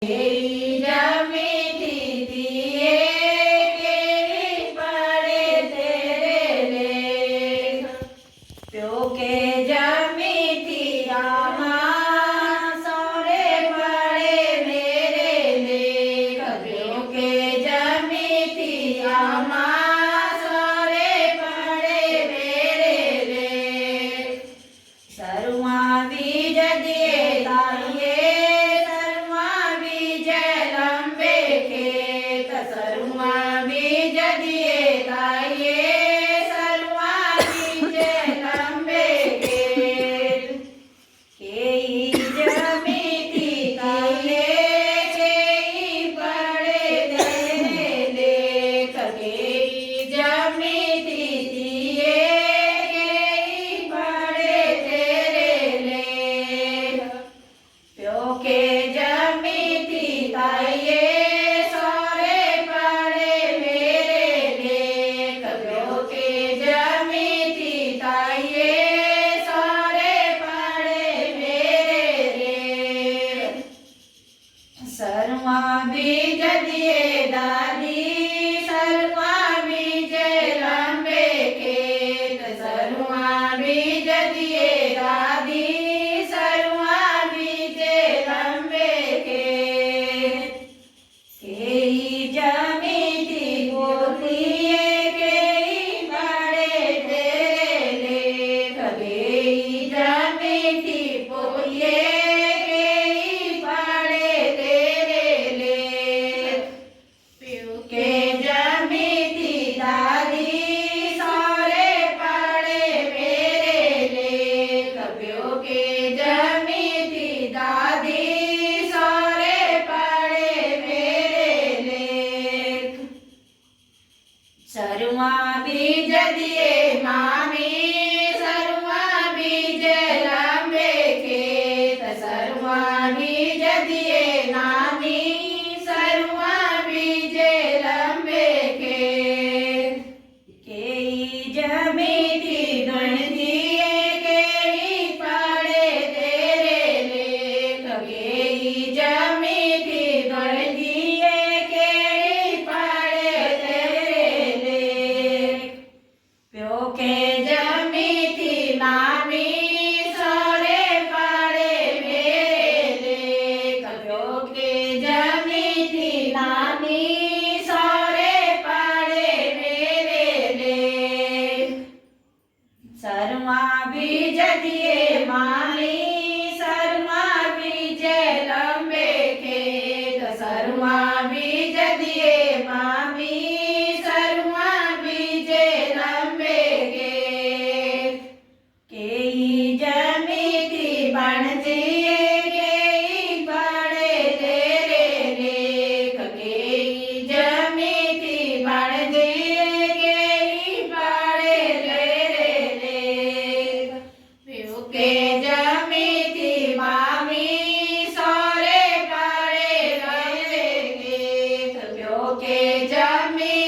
કેરી જમીથી દીએ કેરી પડે તેરે લેખ પ્યો કે જમીથી આમાં સૌરે પડે મેરે લેખ પ્યો કે જમીથી આમાં સૌરે પડે મેરે લેખ સરુમાં બીજ દિયે તાઈએ સરુમાં બીજ દિયે તાઈએ સરુમાં બીજ લંબે ખેત કેઈ જમીથી તાઈએ કેઈ પડે તેને લેખ કેઈ જમીથી દીએ કેઈ પડે તેરે લેખ પ્યો કે જમીથી તાઈએ સરુમાં બીજ દિયે દાદી સરુમાં બીજ લંબે ખેત સરુમાં બીજ દિયે દાદી સરુમાં બીજ લંબે ખેત કેઈ જમીથી ગોતીએ કેઈ પડે તેરે લેખ કેઈ જમીથી પોઈએ સરુમાં બીજ દિયે મામી સરુમાં બીજ લંબે ખેત સરુમાં બીજ દિયે નાની સરુમાં બીજ લંબે ખેત કેઈ જમીથી ગણ દિયે કેઈ પડે તેરે લેખ કેઈ જમીથી ગણ દિયે કેઈ પડે પ્યો કે જમીથી મામી સરે પડે મેરે લેખ પ્યો કે જમીથી નાની સરે પડે મેરે લેખ સરુમાં બીજ દિયે મામી સરુમાં બીજ લંબે ખેત સરુમાં બીજ દિયે મામી સરુમાં બીજ લંબે ખેત કેઈ જમીથી બણજીએ કેઈ પડે તેરે લેખ કેઈ જમીથી બણજીએ કેઈ પડે તેરે લેખ પ્યો કે જમીથી મામી સૌરે પડે લેખ પ્યો કે જમી